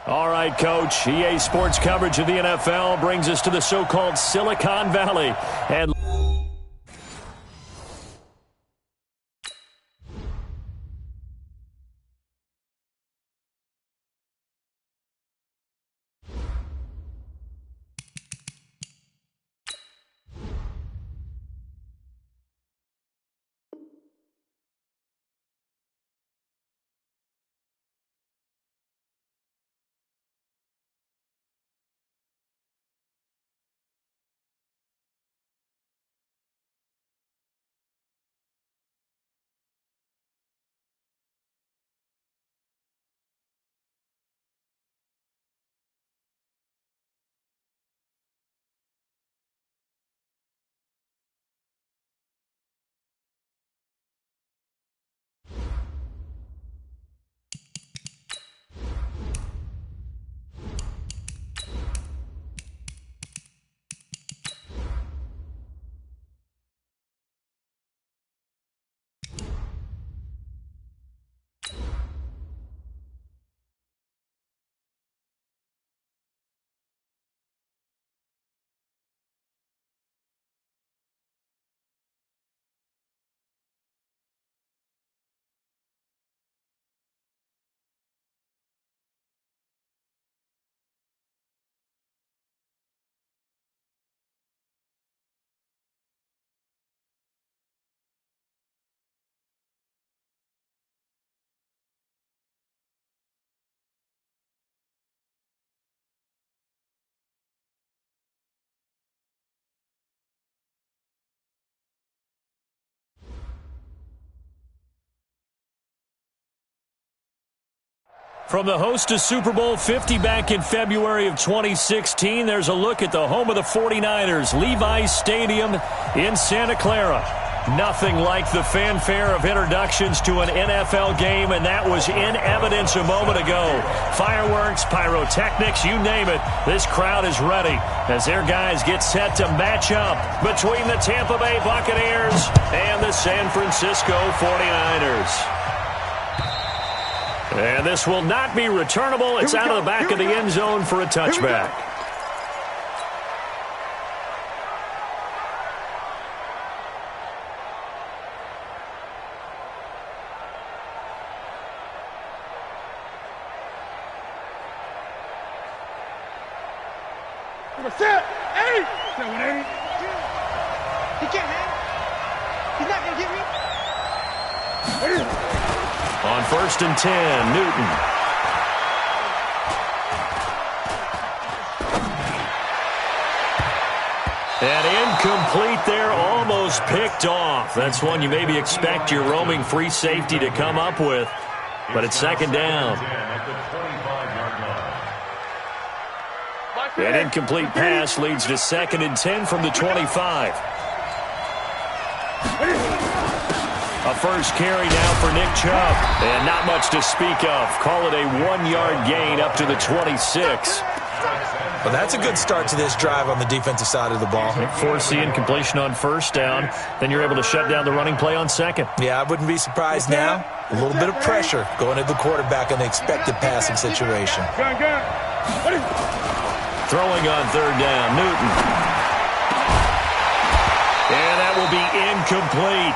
All right, Coach. EA Sports coverage of the NFL brings us to the so-called Silicon Valley. And from the host of Super Bowl 50 back in February of 2016, there's a look at the home of the 49ers, Levi's Stadium in Santa Clara. Nothing like the fanfare of introductions to an NFL game, and that was in evidence a moment ago. Fireworks, pyrotechnics, you name it. This crowd is ready as their guys get set to match up between the Tampa Bay Buccaneers and the San Francisco 49ers. And this will not be returnable. It's out of the back of the end zone for a touchback. Set, 80. 780. He can't hang. He's not going to get me. On 1st and 10, Newton. And incomplete there, almost picked off. That's one you maybe expect your roaming free safety to come up with. But it's second down. An incomplete pass leads to 2nd and 10 from the 25. A first carry now for Nick Chubb. And not much to speak of. Call it a 1-yard gain up to the 26. Well, that's a good start to this drive on the defensive side of the ball. Force the incompletion on 1st down. Then you're able to shut down the running play on 2nd. Yeah, I wouldn't be surprised now. A little bit of pressure going to the quarterback in the expected passing situation. Throwing on 3rd down, Newton. And that will be incomplete.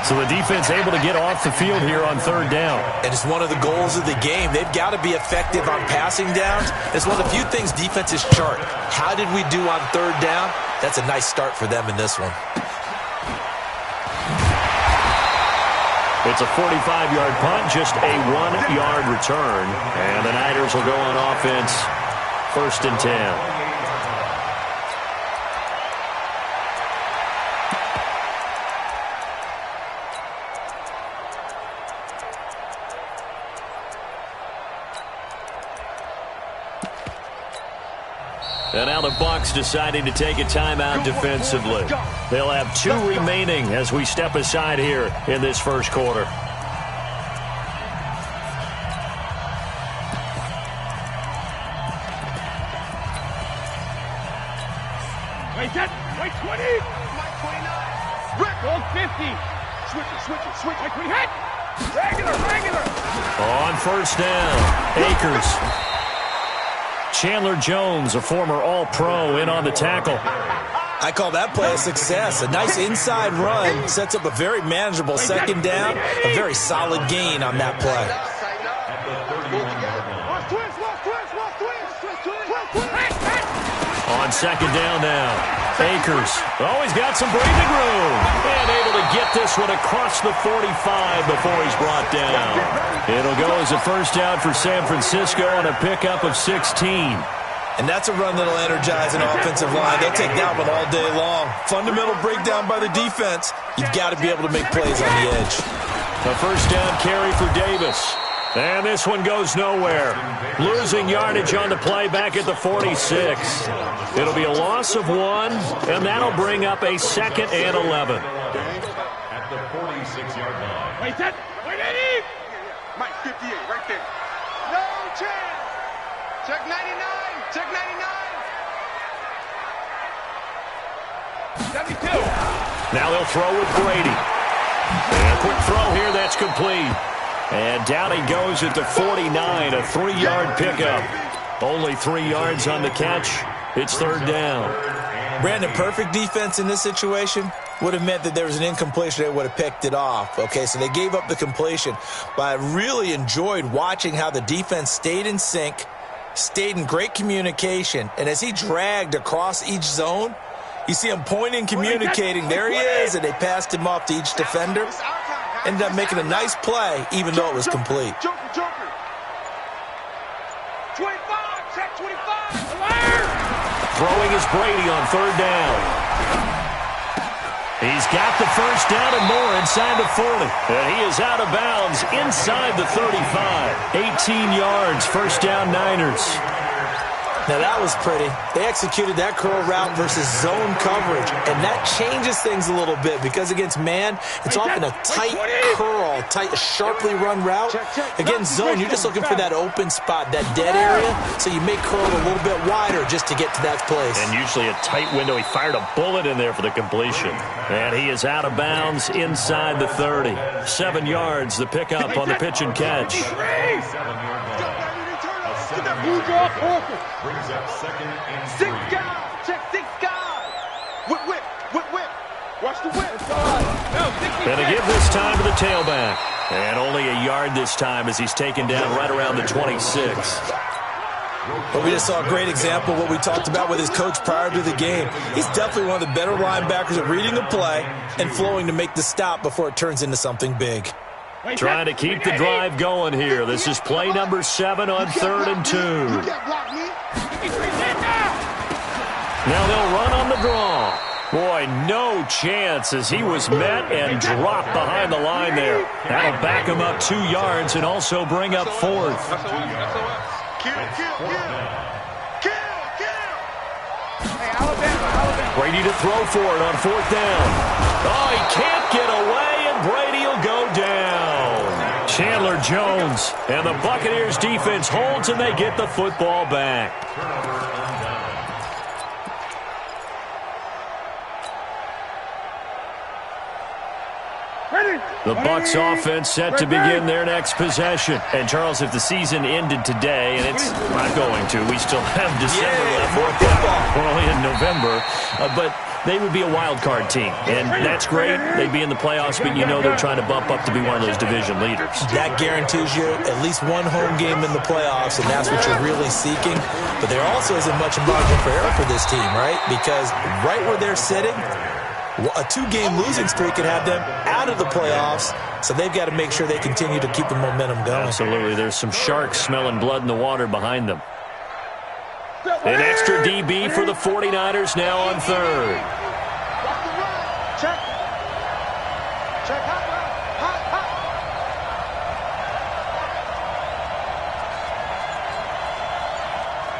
So the defense able to get off the field here on 3rd down. And it's one of the goals of the game. They've got to be effective on passing downs. It's one of the few things defenses chart. How did we do on 3rd down? That's a nice start for them in this one. It's a 45-yard punt, just a 1-yard return. And the Niners will go on offense. 1st and 10. And now the Bucs deciding to take a timeout defensively. They'll have 2 remaining as we step aside here in this first quarter. Wait, set. Wait, 20. Mike 29. Rick, hold 50. Switch. Mike 20. Hit. Regular. On 1st down, Akers. Chandler Jones, a former All-Pro, in on the tackle. I call that play a success. A nice inside run sets up a very manageable second down, a very solid gain on that play. On second down now, Akers. Oh, he's got some breathing room. And able to get this one across the 45 before he's brought down. It'll go as a first down for San Francisco on a pickup of 16. And that's a run that'll energize an offensive line. They'll take that one all day long. Fundamental breakdown by the defense. You've got to be able to make plays on the edge. A first down carry for Davis. And this one goes nowhere. Losing yardage on the play back at the 46. It'll be a loss of 1, and that'll bring up a 2nd and 11. At the 46-yard line. Wait, Eddie! Mike, 58, right there. No chance! Check 99! Check 99! 72! Now they'll throw with Brady. And a quick throw here, that's complete. And down he goes at the 49, a 3-yard pickup. Only 3 yards on the catch. It's third down. Brandon, perfect defense in this situation would have meant that there was an incompletion that would have picked it off. Okay, so they gave up the completion. But I really enjoyed watching how the defense stayed in sync, stayed in great communication, and as he dragged across each zone, you see him pointing, communicating. There he is, and they passed him off to each defender. Ended up making a nice play, even though it was complete. Joker. 25, check 25. Throwing is Brady on third down. He's got the first down and more inside the 40. And he is out of bounds inside the 35. 18 yards, first down Niners. Now that was pretty. They executed that curl route versus zone coverage, and that changes things a little bit because against man, it's often a tight curl, sharply run route. Against zone, you're just looking for that open spot, that dead area, so you may curl it a little bit wider just to get to that place. And usually a tight window. He fired a bullet in there for the completion. And he is out of bounds inside the 30. 7 yards, the pickup on the pitch and catch. Get that blue draw open. Brings up 2nd and 3. 6 guys. Check 6 guys. Whip. Watch the whip. Gonna give this time to the tailback. And only a yard this time as he's taken down right around the 26. But we just saw a great example of what we talked about with his coach prior to the game. He's definitely one of the better linebackers at reading a play and flowing to make the stop before it turns into something big. Trying to keep the drive going here. This is play number 7 on 3rd and 2. Now they'll run on the draw. Boy, no chance as he was met and dropped behind the line there. That'll back him up 2 yards and also bring up 4th. Brady to throw for it on 4th down. Oh, he can't get away, and Brady will go down. Chandler Jones, and the Buccaneers defense holds, and they get the football back. The Bucs offense set to begin their next possession. And, Charles, if the season ended today, and it's not going to, we still have December left. We're only in November. But they would be a wild card team. And that's great. They'd be in the playoffs, but you know they're trying to bump up to be one of those division leaders. That guarantees you at least one home game in the playoffs, and that's what you're really seeking. But there also isn't much margin for error for this team, right? Because right where they're sitting, a 2-game losing streak could have them out of the playoffs, so they've got to make sure they continue to keep the momentum going. Absolutely. There's some sharks smelling blood in the water behind them. An extra DB for the 49ers now on 3rd. Check. Hot.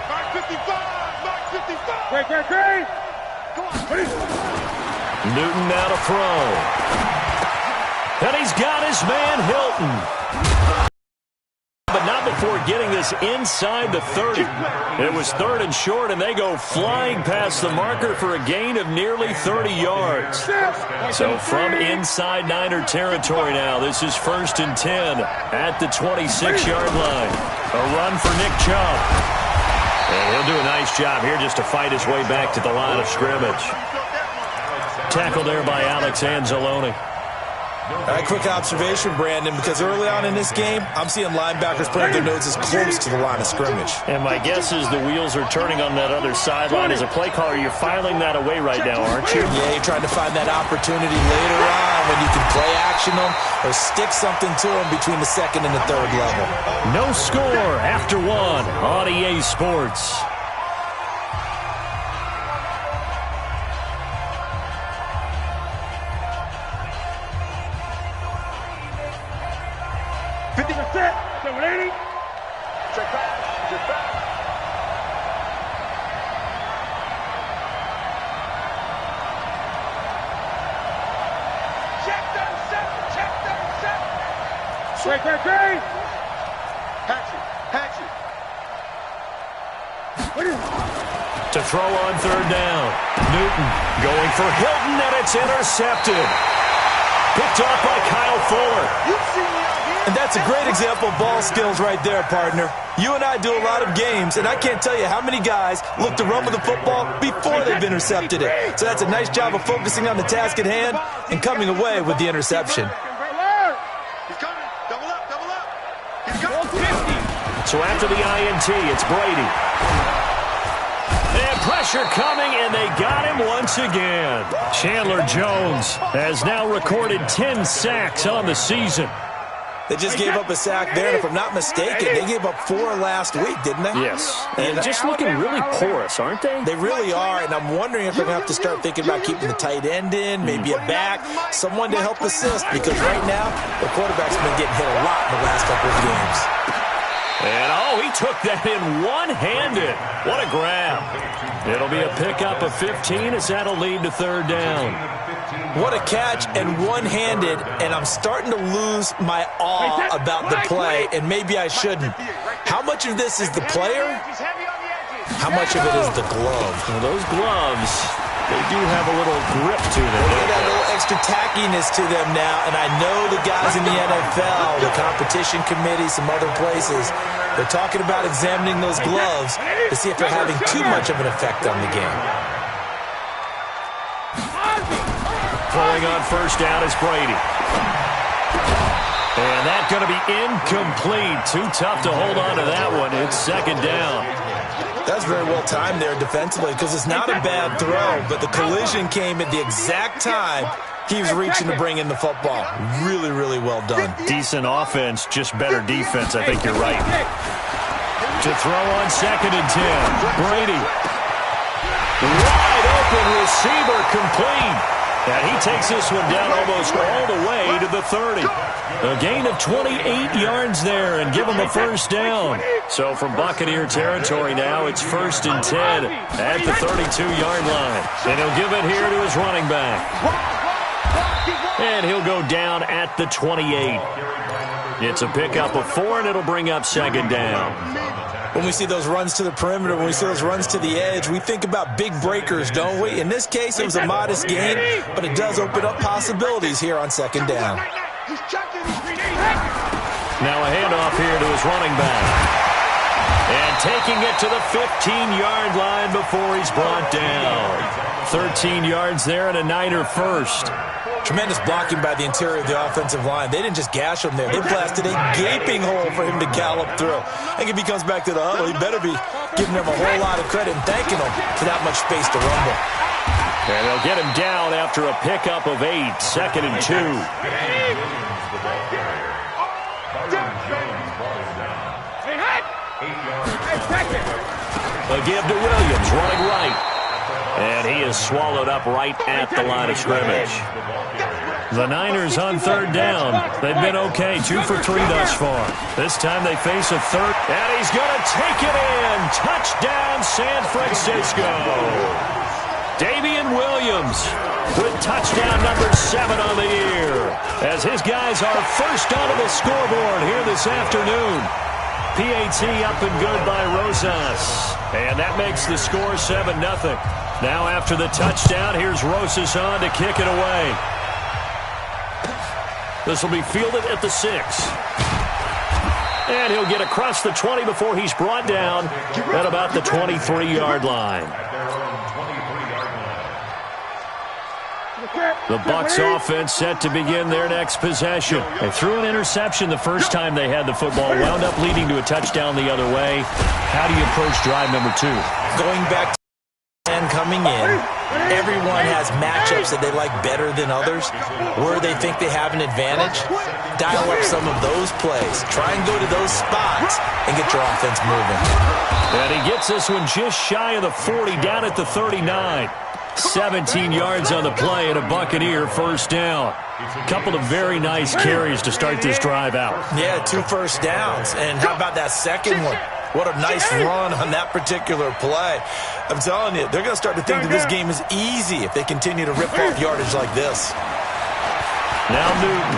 Mark 55. Great. Come on. Newton now to throw. And he's got his man Hilton. But not before getting this inside the 30. It was 3rd and short, and they go flying past the marker for a gain of nearly 30 yards. So from inside Niner territory now, this is 1st and 10 at the 26-yard line. A run for Nick Chubb. And he'll do a nice job here just to fight his way back to the line of scrimmage. Tackle there by Alex Anzalone. All right, quick observation, Brandon, because early on in this game, I'm seeing linebackers putting their noses close to the line of scrimmage. And my guess is the wheels are turning on that other sideline. As a play caller, you're filing that away right now, aren't you? Yeah, you're trying to find that opportunity later on when you can play action them or stick something to them between the second and the third level. No score after one on EA Sports. To throw on third down. Newton going for Hilton, and it's intercepted. Picked off by Kyle Fuller. And that's a great example of ball skills right there, partner. You and I do a lot of games, and I can't tell you how many guys look to run with the football before they've intercepted it. So that's a nice job of focusing on the task at hand and coming away with the interception. So after the INT, it's Brady. And pressure coming, and they got him once again. Chandler Jones has now recorded 10 sacks on the season. They just gave up a sack there, and if I'm not mistaken, they gave up 4 last week, didn't they? Yes. And just looking really porous, aren't they? They really are, and I'm wondering if they're going to have to start thinking about keeping the tight end in, maybe a back, someone to help assist, because right now, the quarterback's been getting hit a lot in the last couple of games. And, oh, he took that in one-handed. What a grab. It'll be a pickup of 15 as that'll lead to third down. What a catch and one-handed, and I'm starting to lose my awe about the play, and maybe I shouldn't. How much of this is the player? How much of it is the glove? Well, those gloves, they do have a little grip to them. They got a little extra tackiness to them now, and I know the guys in the NFL, the competition committee, some other places, they're talking about examining those gloves to see if they're having too much of an effect on the game. Throwing on first down is Brady. And that's going to be incomplete. Too tough to hold on to that one. It's second down. That's very well timed there defensively because it's not a bad throw, but the collision came at the exact time he was reaching to bring in the football. Really, really well done. Decent offense, just better defense. I think you're right. To throw on second and 10. Brady. Wide open receiver complete. And he takes this one down almost all the way to the 30. A gain of 28 yards there and give him a first down. So from Buccaneer territory now, it's first and 10 at the 32-yard line. And he'll give it here to his running back. And he'll go down at the 28. It's a pickup of 4, and it'll bring up second down. When we see those runs to the perimeter, when we see those runs to the edge, we think about big breakers, don't we? In this case, it was a modest gain, but it does open up possibilities here on second down. Now a handoff here to his running back. And taking it to the 15-yard line before he's brought down. 13 yards there and a Niner first. Tremendous blocking by the interior of the offensive line. They didn't just gash him there. They blasted a gaping hole for him to gallop through. I think if he comes back to the huddle, he better be giving them a whole lot of credit and thanking them for that much space to rumble. And they'll get him down after a pickup of 8, second and 2. A give to Williams, running right. And he is swallowed up right at the line of scrimmage. The Niners on third down. They've been okay, 2 for 3 thus far. This time they face a third, and he's going to take it in. Touchdown, San Francisco. Damian Williams with touchdown number 7 on the year, as his guys are first onto the scoreboard here this afternoon. PAT up and good by Rosas. And that makes the score 7-0. Now after the touchdown, here's Rosas on to kick it away. This will be fielded at the 6. And he'll get across the 20 before he's brought down at about the 23-yard line. The Bucs offense set to begin their next possession. They threw an interception the first time they had the football, wound up leading to a touchdown the other way. How do you approach drive number 2? Going back to and coming in, everyone has matchups that they like better than others, where they think they have an advantage. Dial up some of those plays. Try and go to those spots and get your offense moving. And he gets this one just shy of the 40, down at the 39. 17 yards on the play and a Buccaneer first down. A couple of very nice carries to start this drive out. Yeah, 2 first downs. And how about that second one? What a nice run on that particular play. I'm telling you, they're going to start to think that this game is easy if they continue to rip off yardage like this. Now Newton.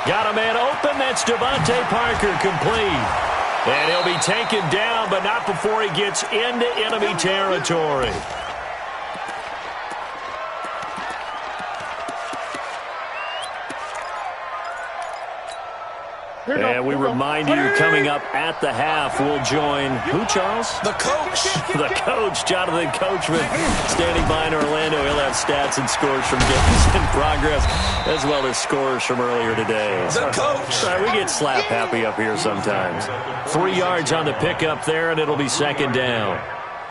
Got a man open. That's Devontae Parker complete. And he'll be taken down, but not before he gets into enemy territory. And we remind you, coming up at the half, we'll join who, Charles? The coach. The coach, Jonathan Coachman, standing by in Orlando. He'll have stats and scores from games in progress, as well as scores from earlier today. The coach. We get slap happy up here sometimes. 3 yards on the pickup there, and it'll be second down.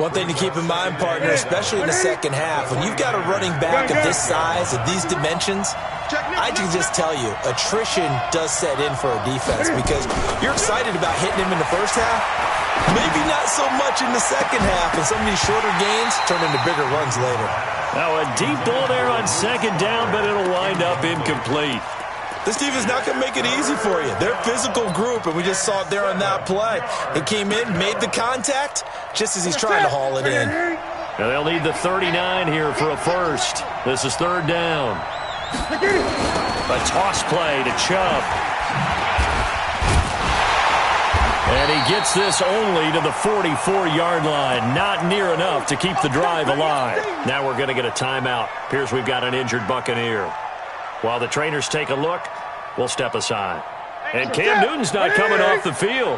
One thing to keep in mind, partner, especially in the second half, when you've got a running back of this size, of these dimensions, I can just tell you, attrition does set in for a defense because you're excited about hitting him in the first half. Maybe not so much in the second half, and some of these shorter gains turn into bigger runs later. Now a deep ball there on second down, but it'll wind up incomplete. This defense not going to make it easy for you. They're a physical group, and we just saw it there on that play. He came in, made the contact, just as he's trying to haul it in. Now they'll need the 39 here for a first. This is third down. A toss play to Chubb. And he gets this only to the 44-yard line. Not near enough to keep the drive alive. Now we're going to get a timeout. Appears we've got an injured Buccaneer. While the trainers take a look, we'll step aside. And Cam Newton's not coming off the field.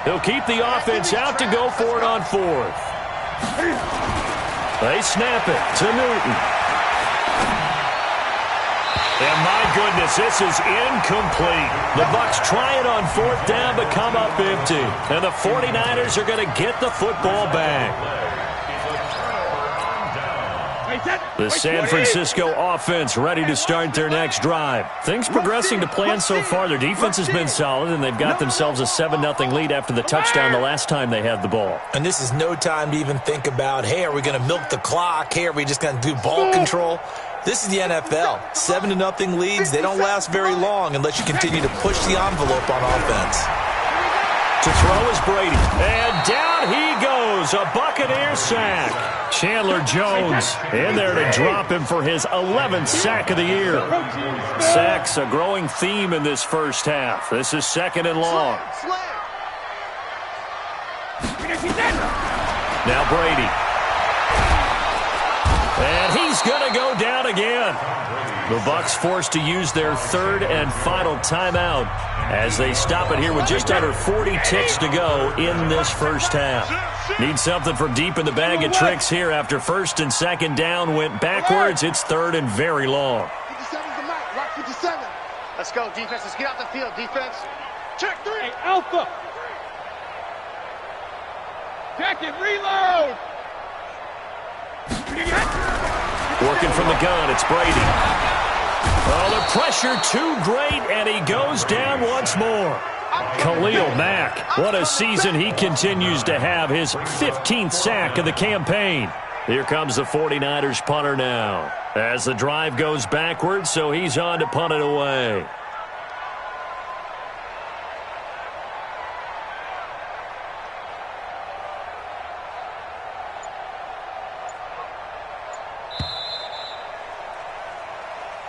He'll keep the offense out to go for it on fourth. They snap it to Newton. And my goodness, this is incomplete. The Bucs try it on fourth down, but come up empty. And the 49ers are going to get the football back. The San Francisco offense ready to start their next drive. Things progressing to plan so far. Their defense has been solid, and they've got themselves a 7-0 lead after the touchdown the last time they had the ball. And this is no time to even think about, hey, are we going to milk the clock? Hey, are we just going to do ball control? This is the NFL. 7-0 leads, they don't last very long unless you continue to push the envelope on offense. To throw is Brady. And down he goes. A Buccaneer sack. Chandler Jones in there to drop him for his 11th sack of the year. Sacks a growing theme in this first half. This is second and long. Now Brady. And he's going to go down again. The Bucs forced to use their third and final timeout as they stop it here with just under 40 ticks to go in this first half. Need something from deep in the bag of tricks here after first and second down went backwards. It's third and very long. 57's the mark. Rock 57. Let's go, defense. Let's get out the field, defense. Check 3. Hey, Alpha. Check it. Reload. Working from the gun, it's Brady. Oh, the pressure too great, and he goes down once more. Khalil Mack, what a season he continues to have, his 15th sack of the campaign. Here comes the 49ers punter now. As the drive goes backwards, so he's on to punt it away.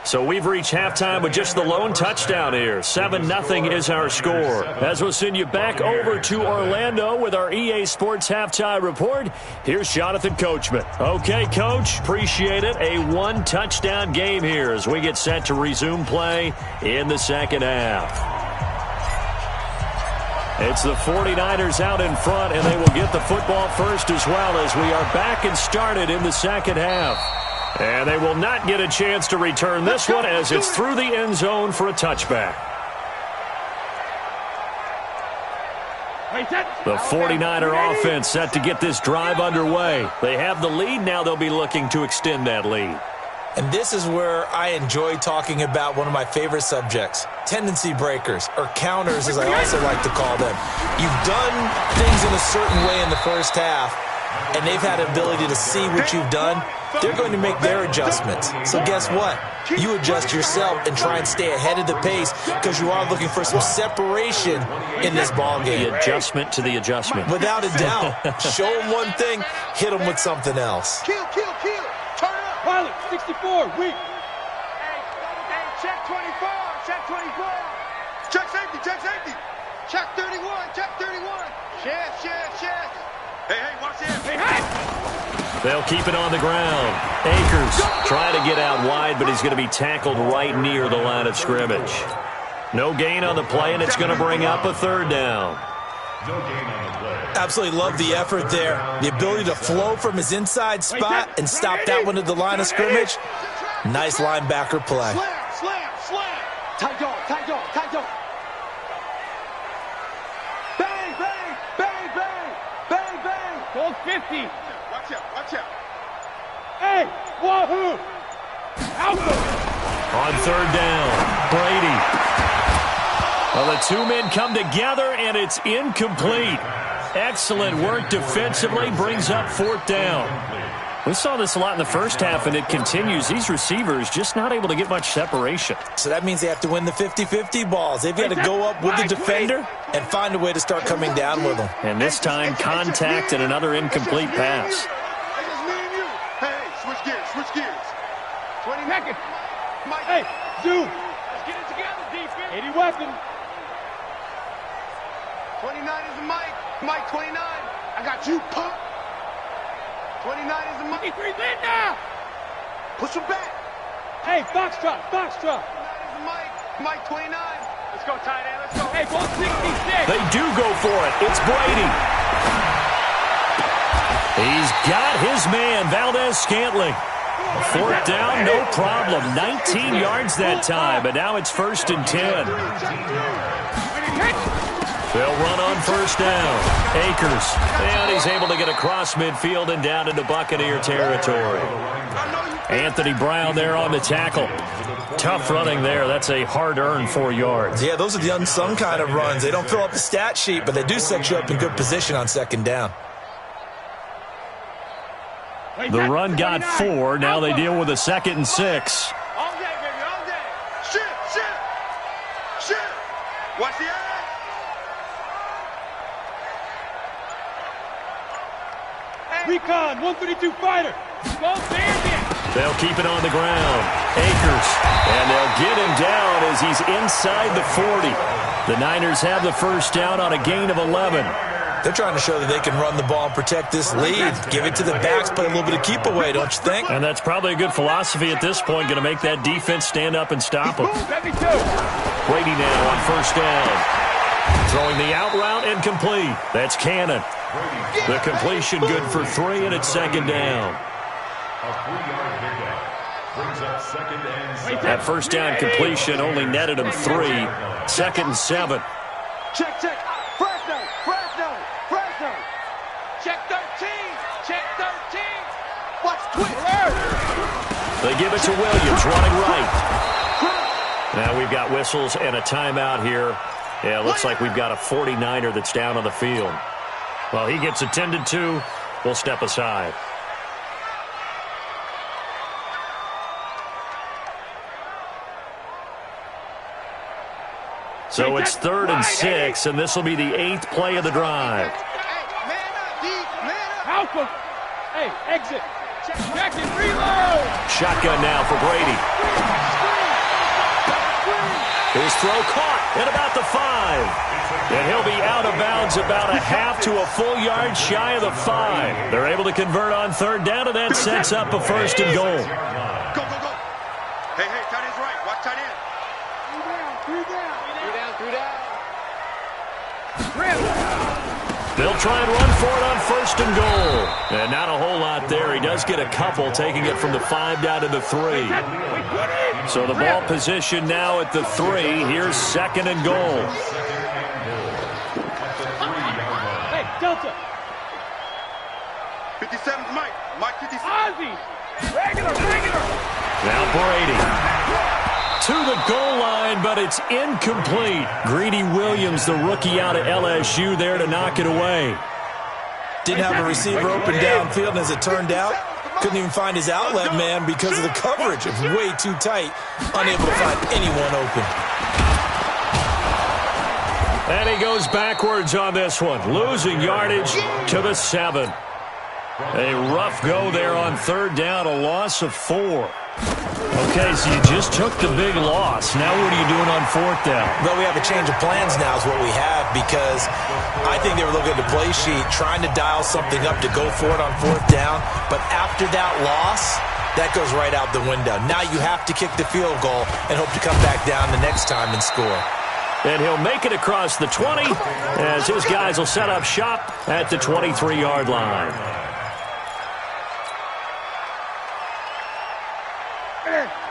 So we've reached halftime with just the lone touchdown here. 7-0 is our score. As we'll send you back over to Orlando with our EA Sports Halftime Report, here's Jonathan Coachman. Okay, Coach, appreciate it. A one-touchdown game here as we get set to resume play in the second half. It's the 49ers out in front, and they will get the football first as well as we are back and started in the second half. And they will not get a chance to return this one as it's through the end zone for a touchback. The 49er offense set to get this drive underway. They have the lead. Now they'll be looking to extend that lead. And this is where I enjoy talking about one of my favorite subjects, tendency breakers, or counters as I also like to call them. You've done things in a certain way in the first half, and they've had the ability to see what you've done. They're going to make their adjustments. So guess what? You adjust yourself and try and stay ahead of the pace because you are looking for some separation in this ball game. The adjustment to the adjustment. Without a doubt. Show them one thing, hit them with something else. Kill. Turn up. Pilot, 64, weak. Hey, check 24, check 24. Check safety. Check 31, check 31. Shift. Hey, watch it. Hey! They'll keep it on the ground. Akers trying to get out wide, but he's going to be tackled right near the line of scrimmage. No gain on the play, and it's going to bring up a third down. Absolutely love the effort there. The ability to flow from his inside spot and stop that one at the line of scrimmage. Nice linebacker play. Slam. Tight dog. Bang. Goal 50. Watch out. Hey, wahoo! Out. On third down, Brady. Well, the two men come together, and it's incomplete. Excellent work defensively, brings up fourth down. We saw this a lot in the first half, and it continues. These receivers just not able to get much separation. So that means they have to win the 50-50 balls. They've got to go up with the defender and find a way to start coming down with them. And this time, contact and another incomplete pass. Hey, it's me and you. Hey, switch gears. 20 Second. Mike. Hey, dude. Let's get it together, defense. 80 weapon. 29 is the Mike. Mike 29. I got you, punk. 29 is the Mike. 53's in now. Push him back. Hey, Foxtrot. 29 is the Mike. Mike 29. Let's go, tight end. Let's go. Hey, ball 66. They do go for it. It's Brady. He's got his man, Valdez-Scantling. Fourth down, no problem. 19 yards that time, but now it's 1st and 10. They'll run on first down. Akers, and he's able to get across midfield and down into Buccaneer territory. Anthony Brown there on the tackle. Tough running there. That's a hard-earned 4 yards. Yeah, those are the unsung kind of runs. They don't fill up the stat sheet, but they do set you up in good position on second down. The run got 4. Now they deal with a 2nd and 6. All day, baby, all day. Shit. Watch the eye. Recon, 132 fighter. Go Bandit. They'll keep it on the ground. Akers, and they'll get him down as he's inside the 40. The Niners have the first down on a gain of 11. They're trying to show that they can run the ball and protect this lead. Give it to the backs, play a little bit of keep away, don't you think? And that's probably a good philosophy at this point, going to make that defense stand up and stop him. 72. Brady now on first down. Throwing the out route and complete. That's Cannon. The completion good for 3, and it's 2nd down. That first down completion only netted him 3. 2nd and 7. Check. Fresno. Check 13. Watch Twitter. They give it to Williams, running right. Now we've got whistles and a timeout here. Yeah, it looks like we've got a 49er that's down on the field. Well, he gets attended to. We'll step aside. So it's 3rd and 6, and this will be the 8th play of the drive. Hey, man up, D. Man up. Malcolm. Hey, exit. Check and reload. Shotgun now for Brady. His throw caught at about the 5. And he'll be out of bounds about a half to a full yard shy of the 5. They're able to convert on 3rd down, and that sets up a 1st and goal. Go. Hey, tight end's right. Watch tight end. Three down. They'll try and run for it on 1st and goal. And not a whole lot there. He does get a couple, taking it from the 5 down to the 3. So the ball position now at the 3. Here's 2nd and goal. Hey, Delta. 57's Mike. Mike 57. Ozzy. Regular. Now Brady. To the goal line, but it's incomplete. Greedy Williams, the rookie out of LSU, there to knock it away. Didn't have a receiver open downfield, and as it turned out, couldn't even find his outlet man because of the coverage. It was way too tight, unable to find anyone open. And he goes backwards on this one, losing yardage to the 7. A rough go there on 3rd down, a loss of 4. Okay, so you just took the big loss. Now what are you doing on 4th down? Well, we have a change of plans now is what we have, because I think they were looking at the play sheet, trying to dial something up to go for it on 4th down. But after that loss, that goes right out the window. Now you have to kick the field goal and hope to come back down the next time and score. And he'll make it across the 20 as his guys will set up shop at the 23-yard line.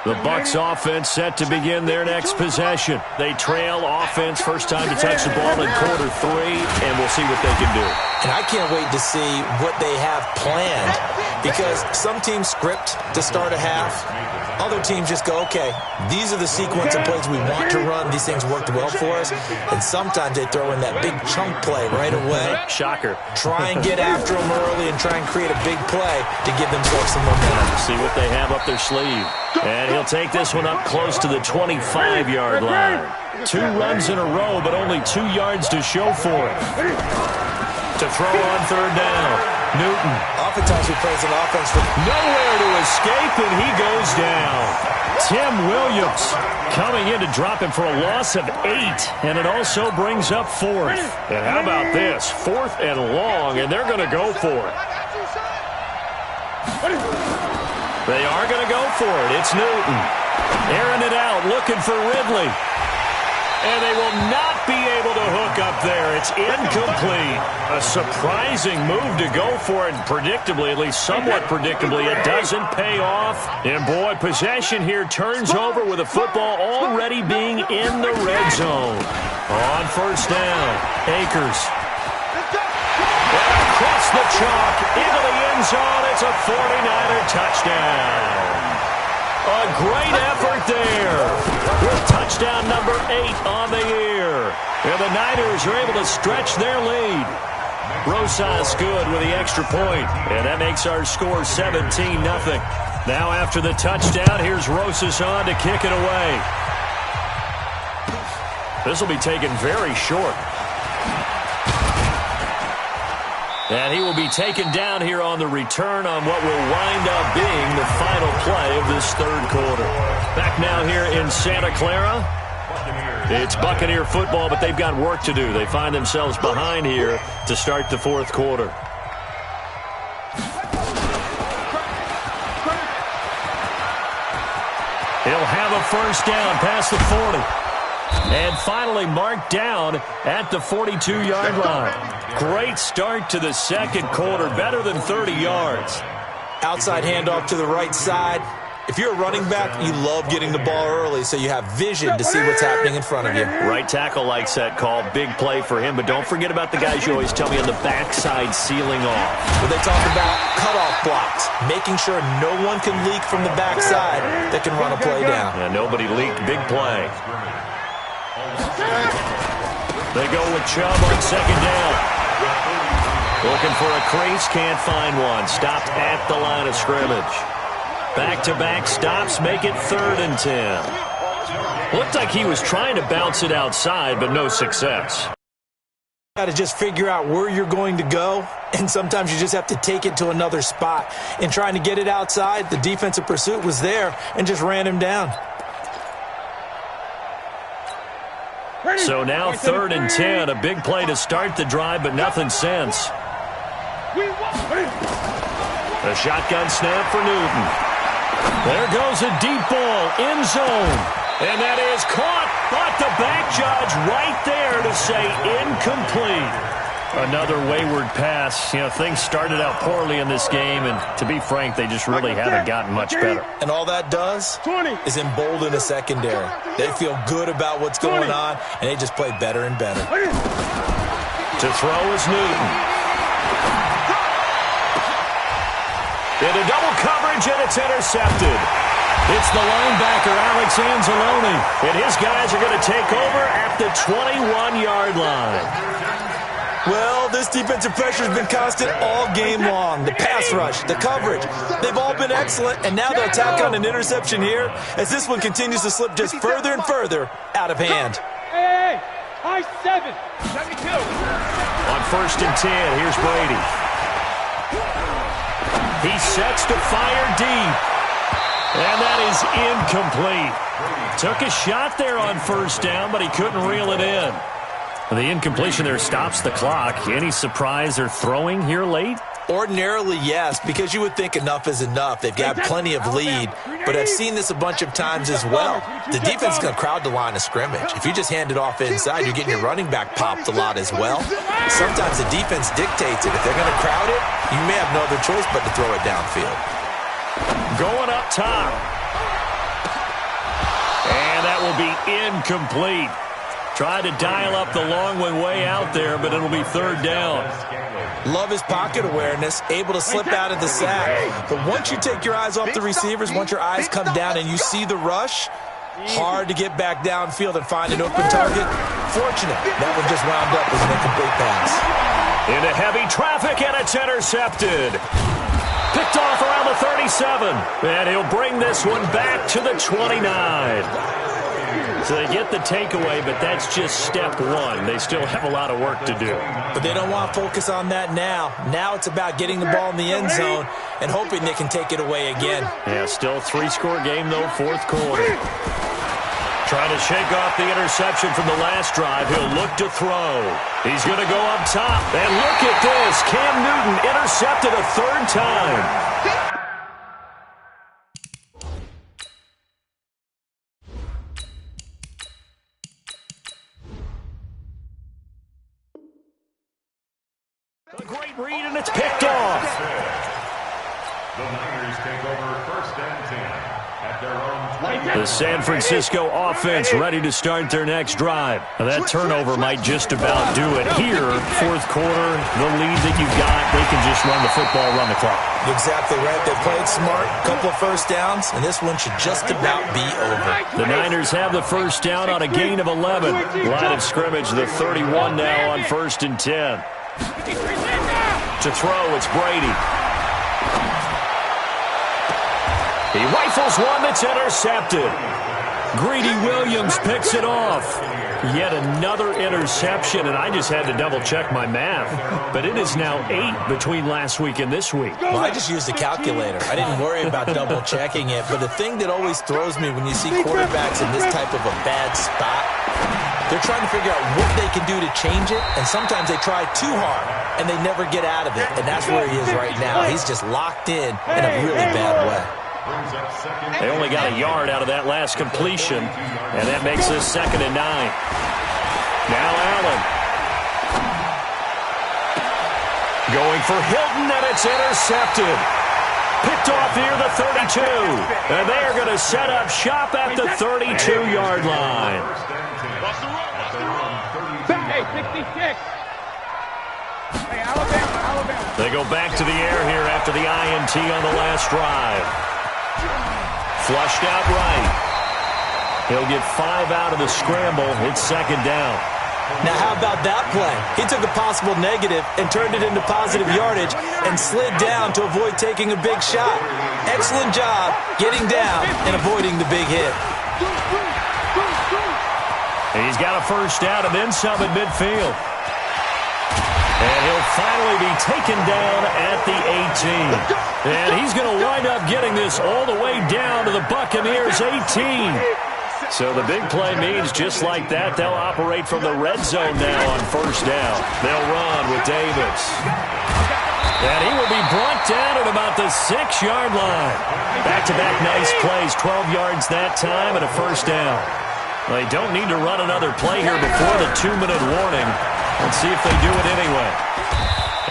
The Bucs offense set to begin their next possession. They trail offense, first time to touch the ball in quarter 3, and we'll see what they can do. And I can't wait to see what they have planned, because some teams script to start a half. Other teams just go, okay, these are the sequence of plays we want to run. These things worked well for us. And sometimes they throw in that big chunk play right away. Shocker. Try and get after them early and try and create a big play to give themselves some momentum. See what they have up their sleeve. And he'll take this one up close to the 25-yard line. 2 runs in a row, but only 2 yards to show for it. To throw on 3rd down. Newton. Oftentimes we praise an offense for nowhere to escape, and he goes down. Tim Williams coming in to drop him for a loss of 8, and it also brings up 4th. And how about this? 4th and long, and they're going to go for it. They are going to go for it. It's Newton. Airing it out, looking for Ridley. And they will not be able to hook up there. It's incomplete. A surprising move to go for it. Predictably, at least somewhat predictably, it doesn't pay off. And boy, possession here turns over with the football already being in the red zone. On 1st down, Akers. Across the chalk, into the end zone. It's a 49er touchdown. A great effort there with touchdown number 8 on the year. And the Niners are able to stretch their lead. Rosas good with the extra point, and that makes our score 17-0. Now after the touchdown, here's Rosas on to kick it away. This will be taken very short. And he will be taken down here on the return on what will wind up being the final play of this 3rd quarter. Back now here in Santa Clara. It's Buccaneer football, but they've got work to do. They find themselves behind here to start the 4th quarter. He'll have a 1st down past the 40. And finally marked down at the 42-yard line. Great start to the 2nd quarter, better than 30 yards. Outside handoff to the right side. If you're a running back, you love getting the ball early so you have vision to see what's happening in front of you. Right tackle likes that call. Big play for him, but don't forget about the guys you always tell me on the backside sealing off. Well, they talk about cutoff blocks, making sure no one can leak from the backside that can run a play down. Yeah, nobody leaked. Big play. They go with Chubb on 2nd down. Looking for a crease, can't find one. Stopped at the line of scrimmage. Back-to-back stops make it 3rd and 10. Looked like he was trying to bounce it outside, but no success. Got to just figure out where you're going to go, and sometimes you just have to take it to another spot. In trying to get it outside, the defensive pursuit was there and just ran him down. So now 3rd and 10, a big play to start the drive, but nothing since. A shotgun snap for Newton. There goes a deep ball, end zone. And that is caught, but the back judge right there to say incomplete. Another wayward pass. You know, things started out poorly in this game, and to be frank, they just really haven't gotten much better. And all that does is embolden the secondary. They feel good about what's going on, and they just play better and better. To throw is Newton. Into double coverage, and it's intercepted. It's the linebacker, Alex Anzalone, and his guys are going to take over at the 21-yard line. Well, this defensive pressure has been constant all game long. The pass rush, the coverage, they've all been excellent, and now they'll tack on an interception here as this one continues to slip just further and further out of hand. Hey, high 7, 72. On 1st and 10, here's Brady. He sets to fire deep. And that is incomplete. Took a shot there on 1st down, but he couldn't reel it in. The incompletion there stops the clock. Any surprise they're throwing here late? Ordinarily, yes, because you would think enough is enough. They've got plenty of lead, but I've seen this a bunch of times as well. The defense is going to crowd the line of scrimmage. If you just hand it off inside, you're getting your running back popped a lot as well. Sometimes the defense dictates it. If they're going to crowd it, you may have no other choice but to throw it downfield. Going up top. And that will be incomplete. Tried to dial up the long one way out there, but it'll be 3rd down. Love his pocket awareness, able to slip out of the sack. But once you take your eyes off the receivers, once your eyes come down and you see the rush, hard to get back downfield and find an open target. Fortunate, that one just wound up as an incomplete pass. Into heavy traffic, and it's intercepted. Picked off around the 37, and he'll bring this one back to the 29. So they get the takeaway, but that's just step one. They still have a lot of work to do. But they don't want to focus on that now. Now it's about getting the ball in the end zone and hoping they can take it away again. Yeah, still a 3-score game, though, 4th quarter. Trying to shake off the interception from the last drive. He'll look to throw. He's going to go up top. And look at this. Cam Newton intercepted a 3rd time. A great read, and it's picked off. The Niners take over 1st and 10 at their own 20. The San Francisco offense ready to start their next drive. Now that turnover might just about do it here. 4th quarter, the lead that you've got, they can just run the football, run the clock. Exactly right. They played smart, couple of 1st downs, and this one should just about be over. The Niners have the 1st down on a gain of 11. Line of scrimmage, the 31 now on 1st and 10. To throw, it's Brady. He rifles one that's intercepted. Greedy Williams picks it off. Yet another interception, and I just had to double-check my math. But it is now 8 between last week and this week. Well, I just used a calculator. I didn't worry about double-checking it. But the thing that always throws me when you see quarterbacks in this type of a bad spot, they're trying to figure out what they can do to change it, and sometimes they try too hard, and they never get out of it. And that's where he is right now. He's just locked in a really bad way. They only got a yard out of that last completion, and that makes this 2nd and 9. Now Allen. Going for Hilton, and it's intercepted. Picked off here, the 32. And they are going to set up shop at the 32-yard line. Hey, 66. Hey, Alabama. They go back to the air here after the INT on the last drive. Flushed out right. He'll get 5 out of the scramble. It's 2nd down. Now, how about that play? He took a possible negative and turned it into positive yardage and slid down to avoid taking a big shot. Excellent job getting down and avoiding the big hit. He's got a 1st down and then some at midfield. And he'll finally be taken down at the 18. And he's going to wind up getting this all the way down to the Buccaneers' 18. So the big play means just like that, they'll operate from the red zone now on 1st down. They'll run with Davis. And he will be brought down at about the 6-yard line. Back-to-back nice plays, 12 yards that time and a first down. They don't need to run another play here before the 2-minute warning. Let's see if they do it anyway.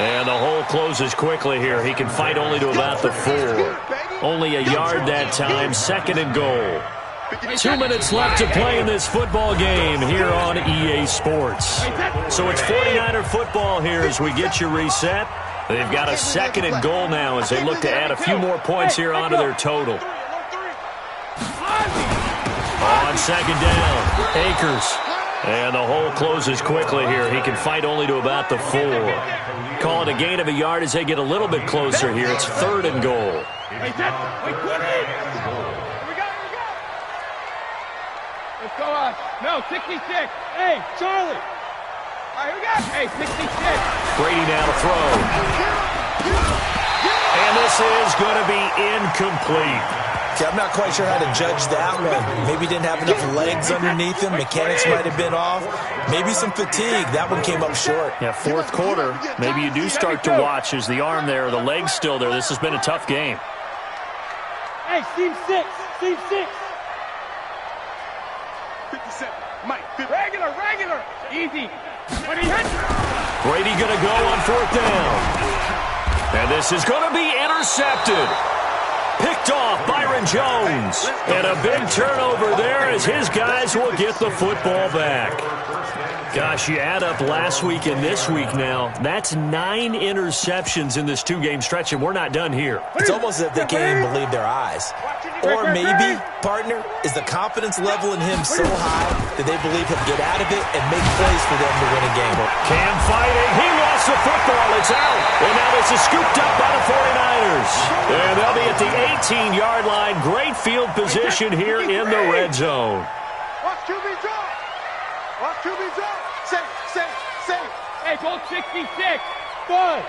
And the hole closes quickly here. He can fight only to about the 4. Only a yard that time, 2nd and goal. 2 minutes left to play in this football game here on EA Sports. So it's 49er football here as we get you reset. They've got a 2nd and goal now as they look to add a few more points here onto their total. On 2nd down, Akers. And the hole closes quickly here. He can fight only to about the 4. Call it a gain of a yard as they get a little bit closer here. It's 3rd and goal. Let's go up. No, 66. Hey, Charlie. All right, here we go. Hey, 66. Brady now to throw. And this is going to be incomplete. See, I'm not quite sure how to judge that one. Maybe didn't have enough legs underneath him. Mechanics might have been off. Maybe some fatigue. That one came up short. Yeah, 4th quarter. Maybe you do start to watch as the arm there, the leg's still there. This has been a tough game. Hey, team 6. Team 6. 57. Mike. Regular. Easy. When he hits. Brady going to go on 4th down. And this is going to be intercepted. Picked off Byron Jones. And a big turnover there as his guys will get the football back. Gosh, you add up last week and this week now. That's 9 interceptions in this 2-game stretch, and we're not done here. It's almost as if they can't even believe their eyes. Or maybe, partner, is the confidence level in him so high that they believe he'll get out of it and make plays for them to win a game. Cam fighting. He lost the football. It's out. And now this is scooped up by the 49ers. And they'll be at the 18-yard line. Great field position here in the red zone. Watch QB draw. Watch QB draw. Safe. Hey, goal 66. Buzz.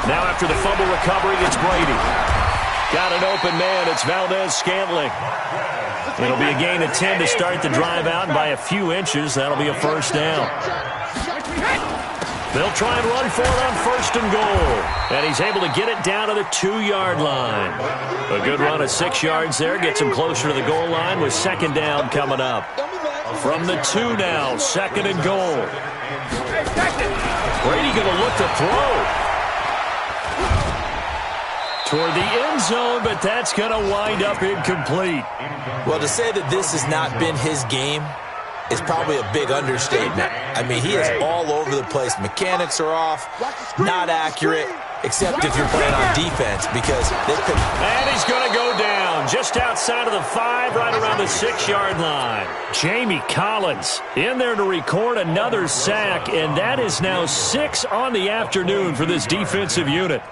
Now after the fumble recovery, it's Brady. Got an open man. It's Valdez-Scantling. It'll be a gain of 10 to start the drive out, and by a few inches, that'll be a first down. They'll try and run for it on 1st and goal. And he's able to get it down to the 2-yard line. A good run of 6 yards there. Gets him closer to the goal line with 2nd down coming up. From the 2 now, 2nd and goal. Brady going to look to throw. Toward the end zone, but that's going to wind up incomplete. Well, to say that this has not been his game is probably a big understatement. I mean, he is all over the place. Mechanics are off, not accurate, except if you're playing on defense because they pick. And he's going to go down just outside of the 5, right around the 6-yard line. Jamie Collins in there to record another sack, and that is now 6 on the afternoon for this defensive unit.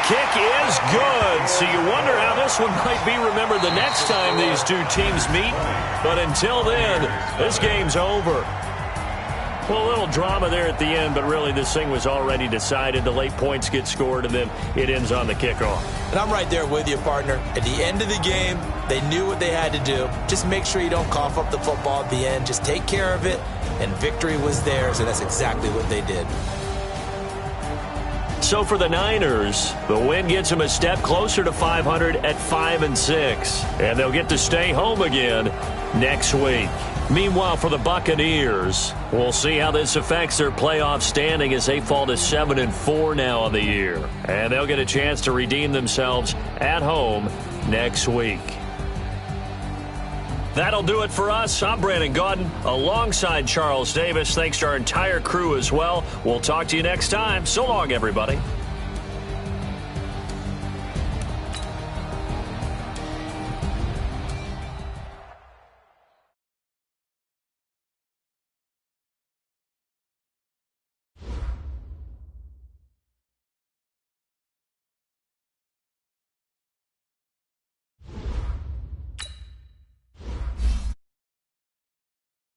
Kick is good, so you wonder how this one might be remembered the next time these two teams meet. But until then, this game's over. Well, a little drama there at the end, but really this thing was already decided. The late points get scored, and then it ends on the kickoff. And I'm right there with you, partner. At the end of the game, they knew what they had to do. Just make sure you don't cough up the football at the end. Just take care of it, and victory was theirs, and that's exactly what they did. So for the Niners, the win gets them a step closer to 500 at 5-6. And they'll get to stay home again next week. Meanwhile, for the Buccaneers, we'll see how this affects their playoff standing as they fall to 7-4 now on the year. And they'll get a chance to redeem themselves at home next week. That'll do it for us. I'm Brandon Gaudin alongside Charles Davis. Thanks to our entire crew as well. We'll talk to you next time. So long, everybody.